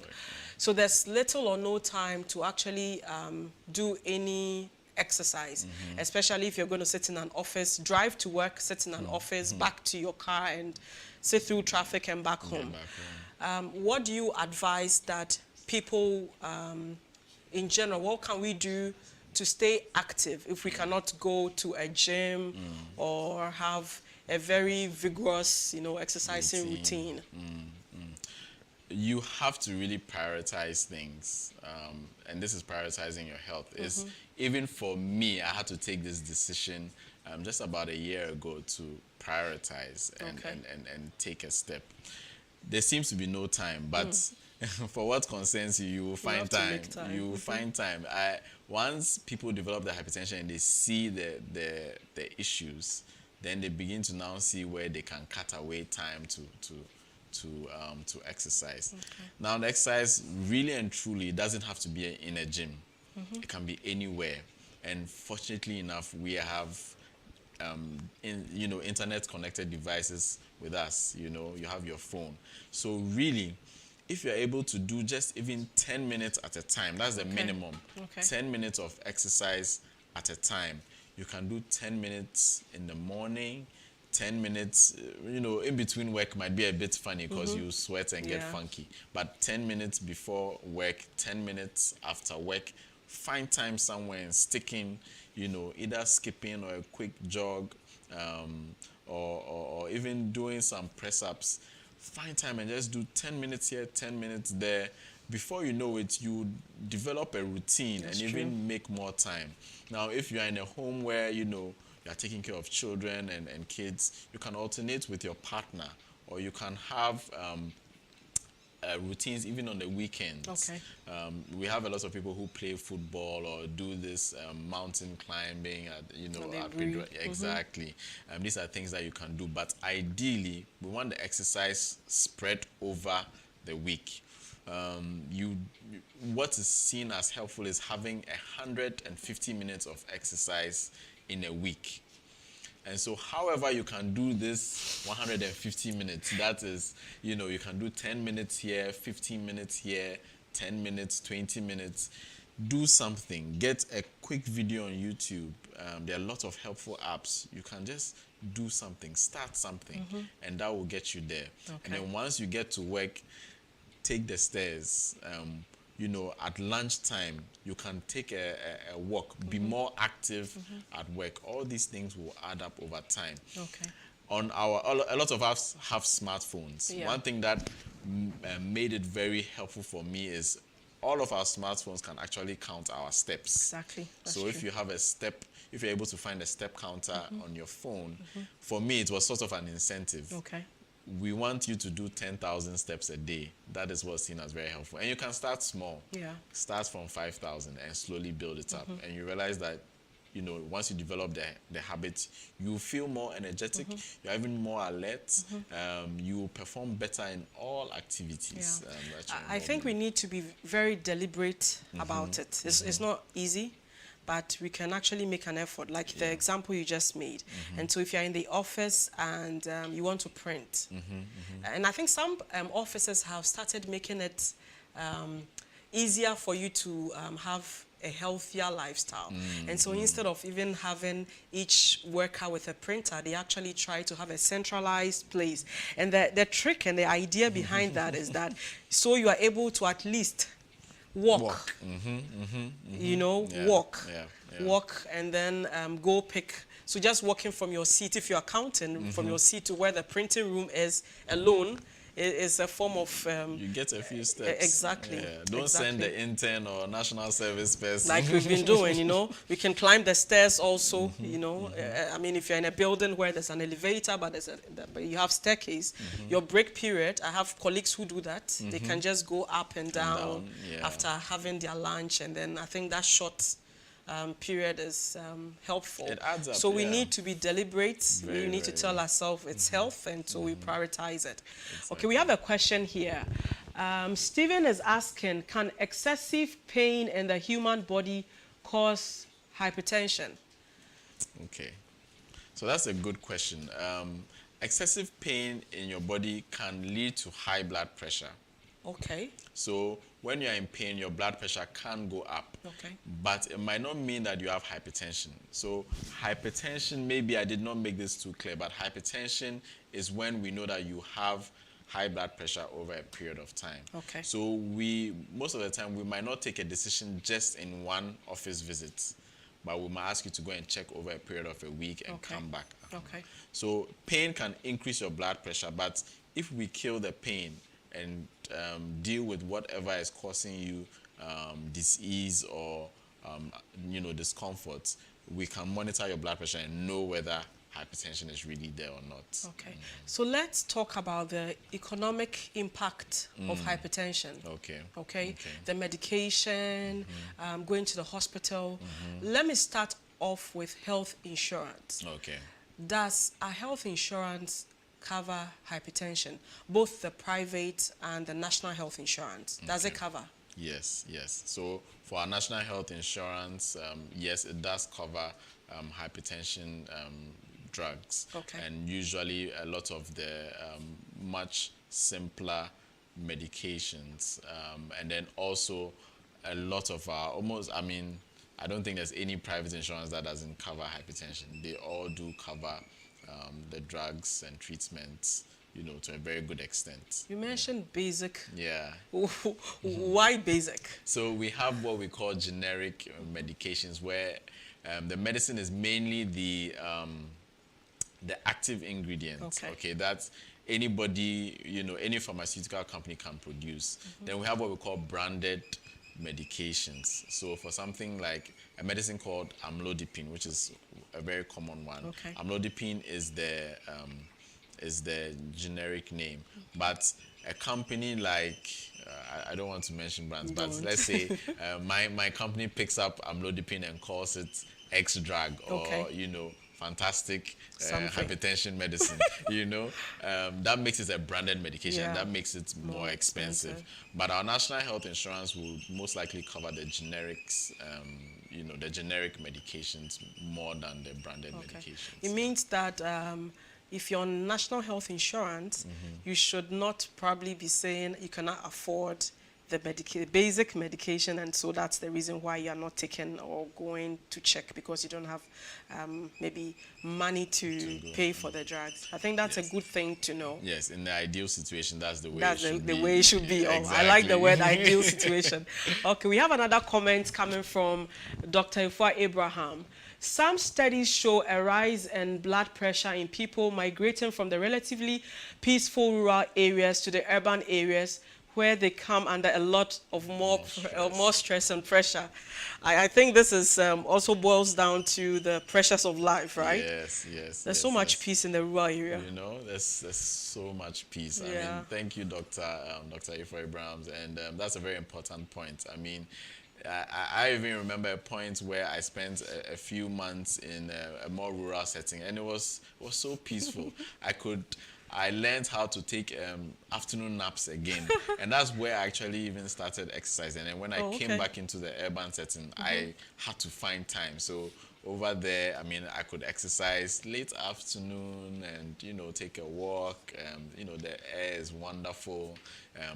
So there's little or no time to actually do any exercise, especially if you're going to sit in an office, drive to work, sit in an office, back to your car and sit through traffic and back home. What do you advise that people, in general, what can we do to stay active if we cannot go to a gym or have a very vigorous, you know, exercising routine? You have to really prioritize things, and this is prioritizing your health. Is even for me, I had to take this decision just about a year ago to prioritize and take a step. There seems to be no time, but for what concerns you, you will find time. You will find time. Once people develop the hypertension and they see the issues, then they begin to now see where they can cut away time to exercise. Now, the exercise really and truly doesn't have to be in a gym. It can be anywhere. And fortunately enough, we have internet-connected devices with us. You know, you have your phone. So really, if you're able to do just even 10 minutes at a time, that's the minimum. 10 minutes of exercise at a time. You can do 10 minutes in the morning, 10 minutes, in between work might be a bit funny because you sweat and get funky. But 10 minutes before work, 10 minutes after work, find time somewhere and stick in, either skipping or a quick jog, or even doing some press-ups. Find time and just do 10 minutes here, 10 minutes there. Before you know it, you develop a routine and even make more time. Now, if you are in a home where, you are taking care of children and kids, you can alternate with your partner, or you can have routines even on the weekends. We have a lot of people who play football or do this mountain climbing exactly. These are things that you can do, but ideally we want the exercise spread over the week. What is seen as helpful is having 150 minutes of exercise in a week. And so however you can do this 150 minutes, that is, you can do 10 minutes here, 15 minutes here, 10 minutes, 20 minutes. Do something. Get a quick video on YouTube. There are lots of helpful apps. You can just do something, start something, and that will get you there. And then once you get to work, take the stairs. At lunchtime, you can take a walk, be more active at work. All these things will add up over time. A lot of us have smartphones. One thing that made it very helpful for me is all of our smartphones can actually count our steps. So if you have if you're able to find a step counter on your phone, for me, it was sort of an incentive. We want you to do 10,000 steps a day. That is what's seen as very helpful. And you can start small. Start from 5,000 and slowly build it up. And you realize that, once you develop the habit, you feel more energetic, you're even more alert, you perform better in all activities. I think we need to be very deliberate about it. It's not easy, but we can actually make an effort, like the example you just made. And so if you're in the office and you want to print, and I think some offices have started making it easier for you to have a healthier lifestyle. And so instead of even having each worker with a printer, they actually try to have a centralized place. And the trick and the idea behind that is that so you are able to at least walk. Walk. walk and then go pick. So just walking from your seat, if you're counting, from your seat to where the printing room is alone, is a form of... you get a few steps. Exactly. Yeah. Don't send the intern or national service person. Like we've been doing, We can climb the stairs also, I mean, if you're in a building where there's an elevator, but but you have staircase, your break period, I have colleagues who do that. They can just go up and down, after having their lunch, and then I think that short period is helpful. It adds up, so we need to be deliberate. We need to very, tell ourselves it's health, and so we prioritize it. Okay, we have a question here. Stephen is asking, can excessive pain in the human body cause hypertension? Okay, so that's a good question. Excessive pain in your body can lead to high blood pressure. Okay. So when you're in pain, your blood pressure can go up. Okay. But it might not mean that you have hypertension. So hypertension, maybe I did not make this too clear, but hypertension is when we know that you have high blood pressure over a period of time. Okay. So most of the time, we might not take a decision just in one office visit, but we might ask you to go and check over a period of a week and come back. Okay. So pain can increase your blood pressure, but if we kill the pain and deal with whatever is causing you disease or discomfort, we can monitor your blood pressure and know whether hypertension is really there or not. Okay. So let's talk about the economic impact of hypertension. Okay. The medication, going to the hospital. Let me start off with health insurance. Okay. Does a health insurance cover hypertension, both the private and the national health insurance? Does it cover? Yes. So for our national health insurance, yes, it does cover hypertension drugs. Okay. And usually a lot of the much simpler medications. And then also a lot of our I don't think there's any private insurance that doesn't cover hypertension. They all do cover the drugs and treatments, to a very good extent. You mentioned basic. Yeah. Why basic? So we have what we call generic medications, where the medicine is mainly the active ingredient. Okay. That's anybody, any pharmaceutical company can produce. Then we have what we call branded medications. So for something like a medicine called amlodipine, which is a very common one. Okay. Amlodipine is the generic name, but a company like I don't want to mention brands, but let's say my company picks up amlodipine and calls it X drug, or fantastic hypertension medicine. That makes it a branded medication. Yeah. That makes it more expensive. But our national health insurance will most likely cover the generics, the generic medications more than the branded medications. It means that if you're on national health insurance, you should not probably be saying you cannot afford the basic medication, and so that's the reason why you are not taking or going to check, because you don't have maybe money to pay for the drugs. I think that's a good thing to know. Yes, in the ideal situation, that's the way that's it should the be. way it should be. Exactly. Oh, I like the word ideal situation. Okay, we have another comment coming from Dr. Ifua Abraham. Some studies show a rise in blood pressure in people migrating from the relatively peaceful rural areas to the urban areas, where they come under a lot of more stress and pressure. I think this is also boils down to the pressures of life, right? Yes. There's so much peace in the rural area. There's so much peace. Yeah. I mean, thank you, Dr. Ifua Abrahams, and that's a very important point. I mean, I even remember a point where I spent a few months in a more rural setting, and it was so peaceful. I learned how to take afternoon naps again, and that's where I actually even started exercising. And when I came back into the urban setting, I had to find time. So over there, I could exercise late afternoon and, take a walk. The air is wonderful.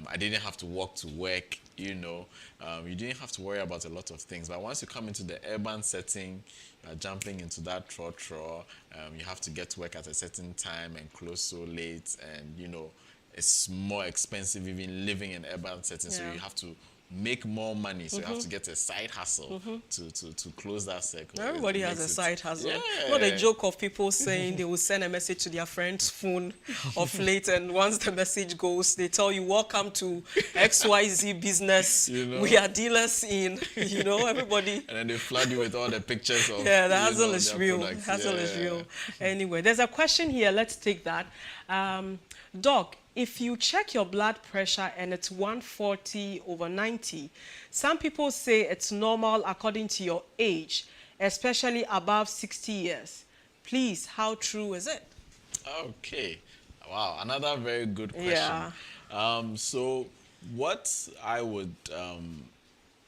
I didn't have to walk to work, you didn't have to worry about a lot of things. But once you come into the urban setting, you are jumping into that trotro. You have to get to work at a certain time and close so late. And, it's more expensive even living in urban settings. So you have to make more money, so you have to get a side hustle to close that circle. Everybody It has a makes it- side hustle. Yeah. Not a joke of people saying they will send a message to their friend's phone of late, and once the message goes, they tell you, welcome to XYZ business. You know? We are dealers in, everybody. And then they flood you with all the pictures of Yeah, the you hustle know, is their real. products. Hustle is Yeah. real. Anyway, there's a question here. Let's take that. Doc, if you check your blood pressure and it's 140/90, some people say it's normal according to your age, especially above 60 years. Please, how true is it? Okay. Wow, another very good question. Yeah. So what I would,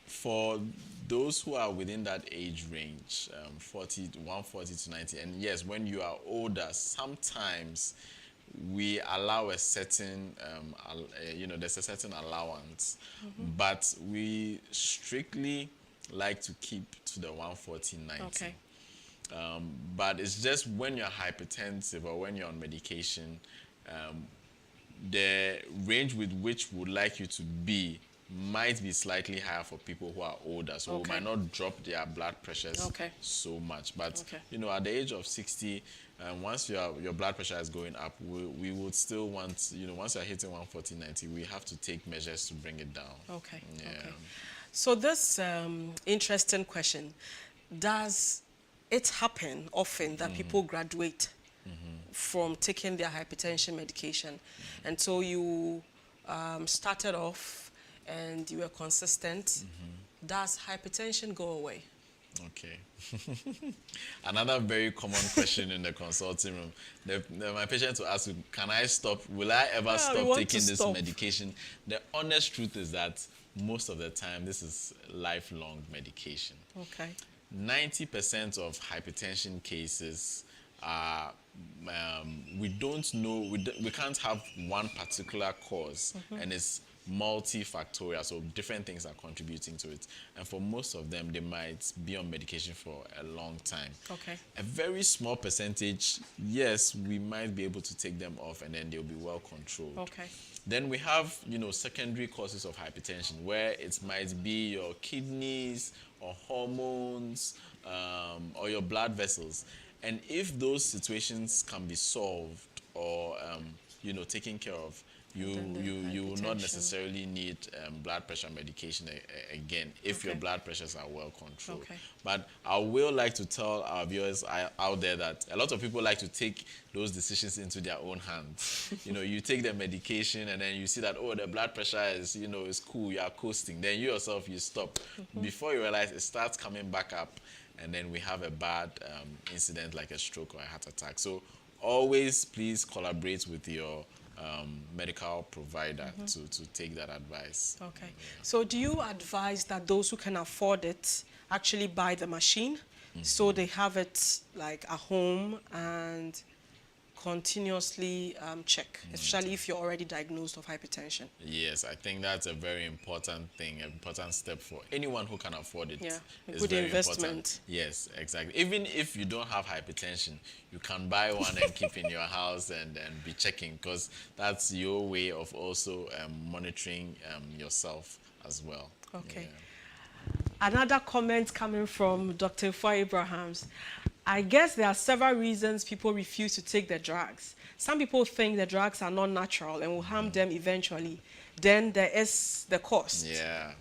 for those who are within that age range, 140 to 90, and yes, when you are older, sometimes we allow a certain, there's a certain allowance, but we strictly like to keep to the 140/90. Okay. But it's just when you're hypertensive or when you're on medication, the range with which we would like you to be might be slightly higher for people who are older. So we might not drop their blood pressures so much. But, at the age of 60, once your blood pressure is going up, we would still want, once you're hitting 140/90, we have to take measures to bring it down. Okay. Yeah. Okay. So this interesting question, does it happen often that people graduate from taking their hypertension medication, and so you started off and you were consistent? Does hypertension go away? Okay. Another very common question in the consulting room. My patients will ask, can I stop? Will I ever stop taking this medication? The honest truth is that most of the time, this is lifelong medication. Okay. 90% of hypertension cases are, we don't know, we can't have one particular cause, and it's multifactorial, so different things are contributing to it. And for most of them, they might be on medication for a long time. Okay. A very small percentage, yes, we might be able to take them off and then they'll be well controlled. Okay. Then we have, secondary causes of hypertension, where it might be your kidneys or hormones, or your blood vessels. And if those situations can be solved or, taken care of, you will not necessarily need blood pressure medication again if your blood pressures are well controlled. Okay. But I will like to tell our viewers out there that a lot of people like to take those decisions into their own hands. You take the medication and then you see that, the blood pressure is, is cool, you are coasting. Then you yourself, you stop. Before you realize, it starts coming back up, and then we have a bad incident like a stroke or a heart attack. So always please collaborate with your medical provider to take that advice. Okay. So do you advise that those who can afford it actually buy the machine so they have it like at home and continuously check, especially if you're already diagnosed of hypertension? Yes, I think that's a very important thing, an important step for anyone who can afford it. Yeah, a It's good very investment. important. Yes, exactly. Even if you don't have hypertension, you can buy one and keep in your house and be checking, because that's your way of also monitoring yourself as well. Okay. Yeah. Another comment coming from Dr. Foy Abrahams. I guess there are several reasons people refuse to take the drugs. Some people think the drugs are not natural and will harm them eventually. Then there is the cost. Yeah.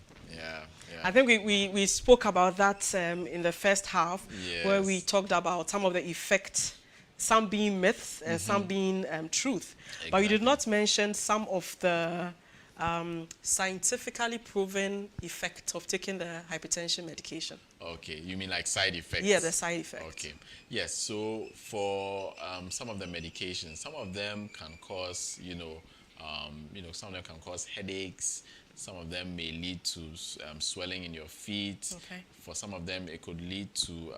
I think we spoke about that in the first half, where we talked about some of the effects, some being myths and some being truth. Exactly. But we did not mention some of the scientifically proven effect of taking the hypertension medication. Okay, you mean like side effects? Yeah, the side effects. Okay, yes. So for some of the medications, some of them can cause, some of them can cause headaches. Some of them may lead to swelling in your feet. Okay. For some of them, it could lead to,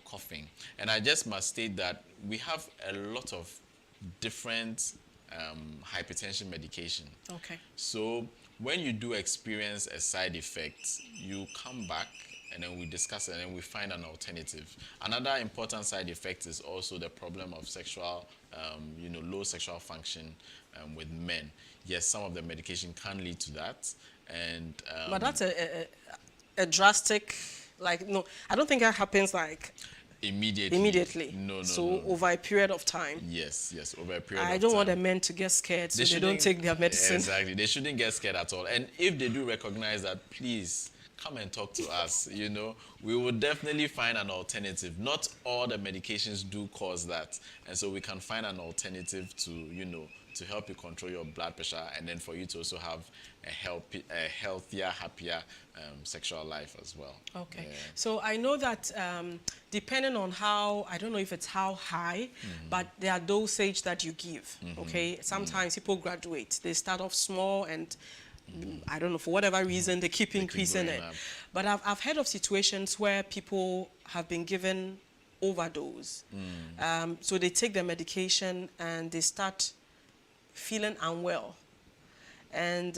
coughing. And I just must state that we have a lot of different hypertension medication. Okay. So when you do experience a side effect, you come back and then we discuss it and then we find an alternative. Another important side effect is also the problem of sexual, low sexual function with men. Yes, some of the medication can lead to that. And But that's a drastic, like, no, I don't think that happens like immediately. No, So over a period of time. Yes, over a period of time. I don't want the men to get scared, so they don't take their medicine. Exactly. They shouldn't get scared at all. And if they do recognize that, please come and talk to us. We will definitely find an alternative. Not all the medications do cause that. And so we can find an alternative to help you control your blood pressure, and then for you to also have a healthier, happier sexual life as well. Okay. Yeah. So I know that depending on how, I don't know if it's how high, but there are dosage that you give, okay? Sometimes people graduate. They start off small and I don't know, for whatever reason, they keep increasing it. But I've heard of situations where people have been given overdose. So they take their medication and they start feeling unwell. And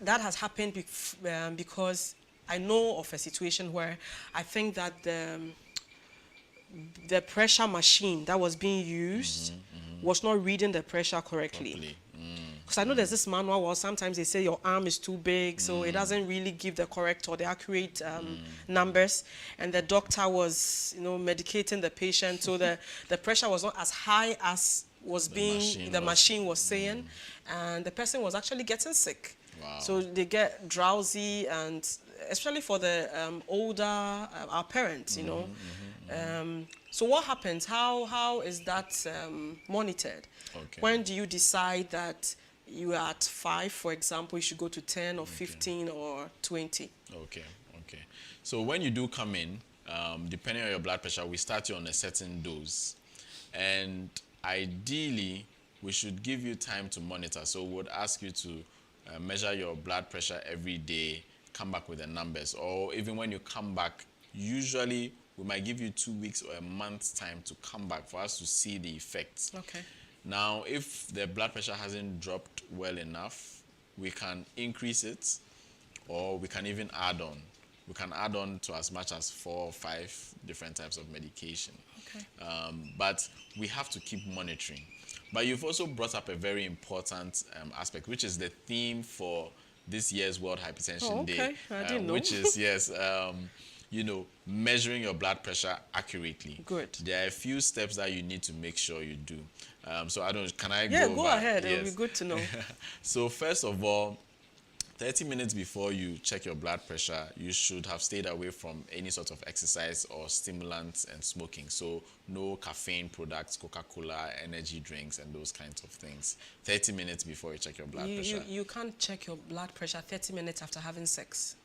that has happened because I know of a situation where I think that the pressure machine that was being used was not reading the pressure correctly. Because I know there's this manual where sometimes they say your arm is too big, so it doesn't really give the correct or the accurate numbers. And the doctor was, medicating the patient, so the pressure was not as high as the machine was saying, and the person was actually getting sick. Wow. So they get drowsy, and especially for the older, our parents, so what happens? How is that monitored? Okay. When do you decide that you are at 5, for example, you should go to 10 or 15 or 20? Okay. So when you do come in, depending on your blood pressure, we start you on a certain dose. And ideally, we should give you time to monitor. So we would ask you to measure your blood pressure every day, come back with the numbers. Or even when you come back, usually we might give you 2 weeks or a month's time to come back for us to see the effects. Okay. Now, if the blood pressure hasn't dropped well enough, we can increase it, or we can even add on. We can add on to as much as 4 or 5 different types of medication. Okay. But we have to keep monitoring. But you've also brought up a very important aspect, which is the theme for this year's World Hypertension Day. I didn't know. Which is, yes, measuring your blood pressure accurately. Good. There are a few steps that you need to make sure you do. So can I go over? Yeah, go ahead. Yes. It'll be good to know. So first of all, 30 minutes before you check your blood pressure, you should have stayed away from any sort of exercise or stimulants and smoking. So no caffeine products, Coca-Cola, energy drinks, and those kinds of things. 30 minutes before you check your blood pressure. You can't check your blood pressure 30 minutes after having sex.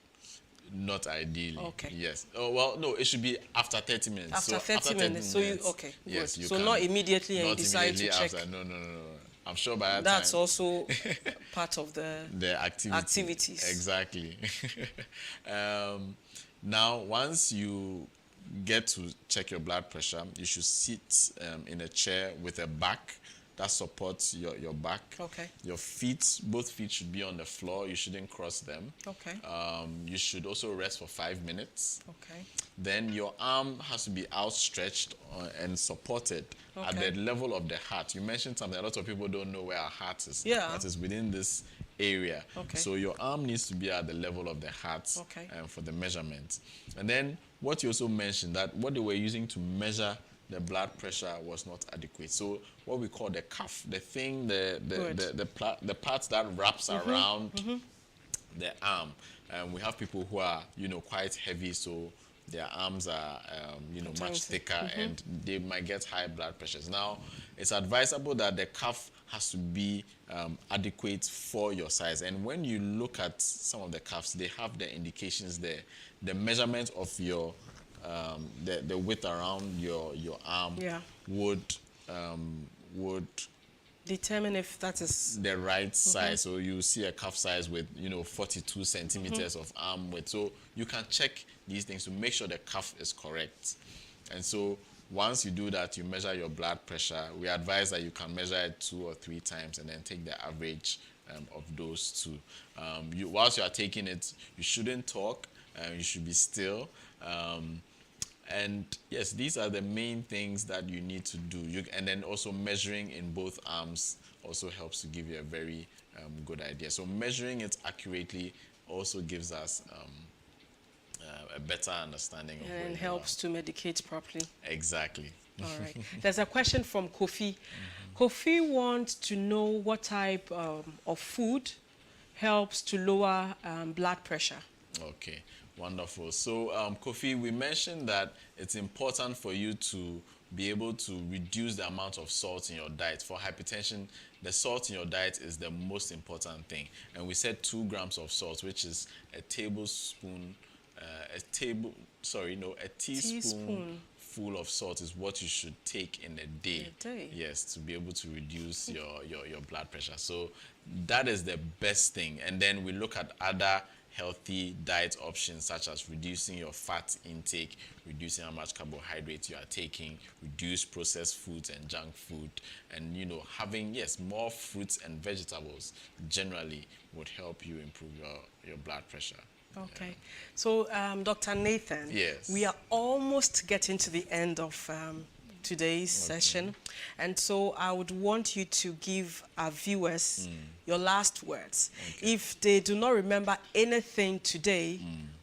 Not ideally. Okay. Yes. Oh, well, no, it should be after 30 minutes. After 30 minutes. So okay. Yes, good. you So can. not immediately and Not you decide to immediately check. after. No. I'm sure by that That's time. also part of the activities. Exactly. Now, once you get to check your blood pressure, you should sit in a chair with a back that supports your back. Okay. Your feet, both feet should be on the floor. You shouldn't cross them. Okay. You should also rest for 5 minutes. Okay. Then your arm has to be outstretched and supported at the level of the heart. You mentioned something. A lot of people don't know where our heart is. Yeah. That is within this area. Okay. So your arm needs to be at the level of the heart for the measurement. And then what you also mentioned, that what they were using to measure the blood pressure was not adequate. So what we call the cuff, the thing, the part that wraps around the arm. We have people who are, quite heavy, so their arms are, much thicker, and they might get high blood pressures. Now, it's advisable that the cuff has to be adequate for your size. And when you look at some of the cuffs, they have the indications there. The measurement of your the width around your arm would determine if that is the right size. So you see a cuff size with 42 centimeters of arm width. So you can check these things to make sure the cuff is correct. And so once you do that, you measure your blood pressure. We advise that you can measure it 2 or 3 times and then take the average of those two. Whilst you are taking it, you shouldn't talk. You should be still. And yes, these are the main things that you need to do. And then also measuring in both arms also helps to give you a very good idea. So measuring it accurately also gives us a better understanding of where And you helps to medicate properly. are. Exactly. All right. There's a question from Kofi. Kofi wants to know what type of food helps to lower blood pressure. Okay, wonderful. So, Kofi, we mentioned that it's important for you to be able to reduce the amount of salt in your diet. For hypertension, the salt in your diet is the most important thing. And we said 2 grams of salt, which is a tablespoon, a teaspoon full of salt is what you should take in a day. Yes, to be able to reduce your blood pressure. So that is the best thing. And then we look at other healthy diet options such as reducing your fat intake, reducing how much carbohydrates you are taking, reduce processed foods and junk food, and having more fruits and vegetables generally would help you improve your blood pressure. Okay. So, Dr. Nathan, yes, we are almost getting to the end of today's session. And so I would want you to give our viewers your last words. Okay. If they do not remember anything today,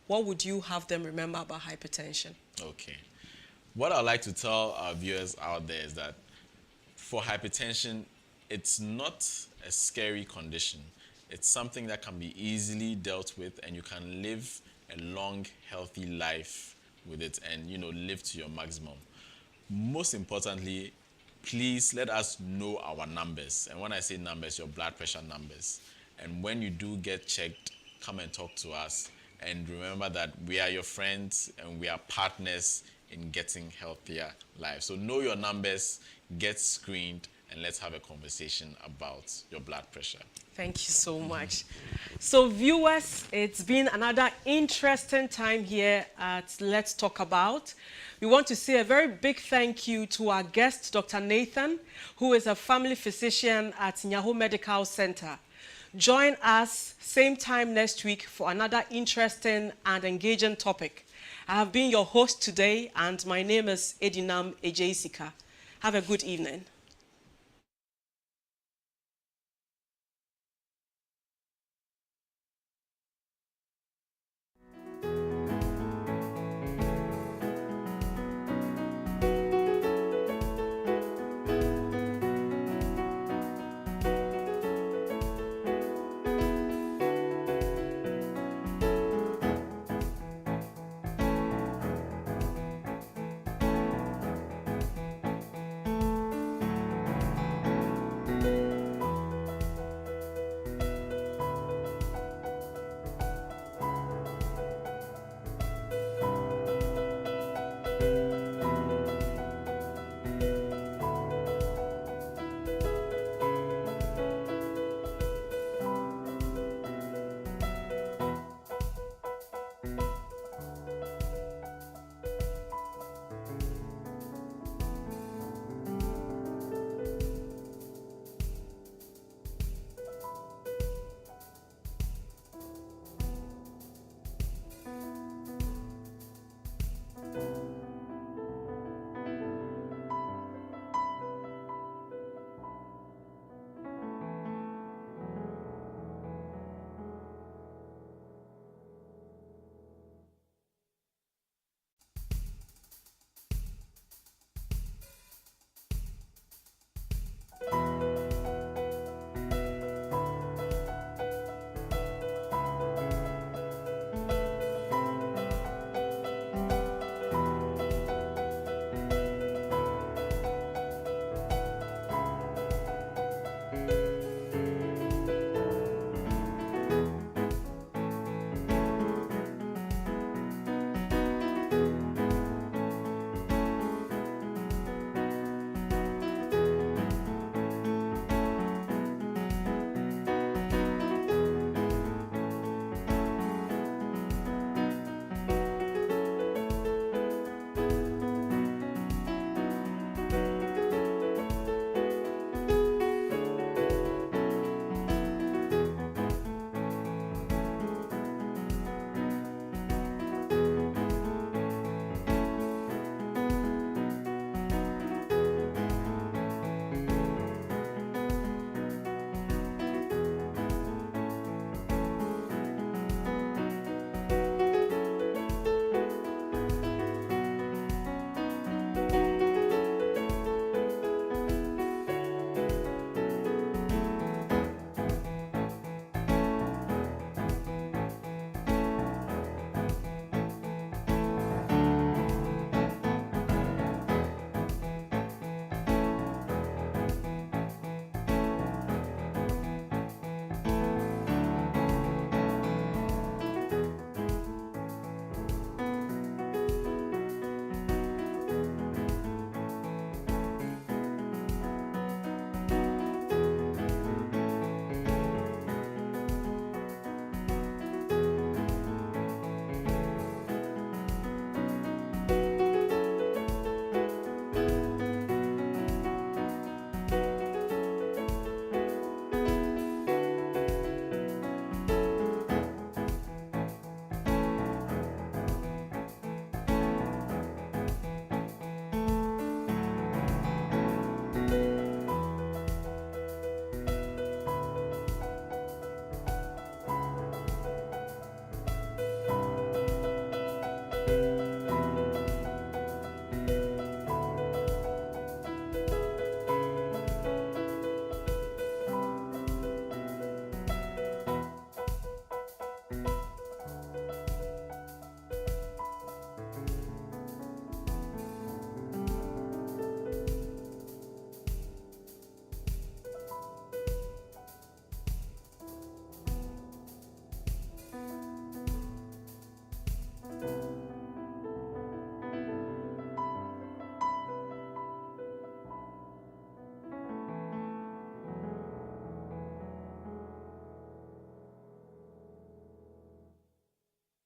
what would you have them remember about hypertension? Okay. What I'd like to tell our viewers out there is that for hypertension, it's not a scary condition. It's something that can be easily dealt with, and you can live a long, healthy life with it and, live to your maximum. Most importantly, please let us know our numbers. And when I say numbers, your blood pressure numbers. And when you do get checked, come and talk to us. And remember that we are your friends and we are partners in getting healthier lives. So know your numbers, get screened, and let's have a conversation about your blood pressure. Thank you so much. So viewers, it's been another interesting time here at Let's Talk About. We want to say a very big thank you to our guest, Dr. Nathan, who is a family physician at Nyaho Medical Center. Join us same time next week for another interesting and engaging topic. I have been your host today, and my name is Edinam Ejeisika. Have a good evening.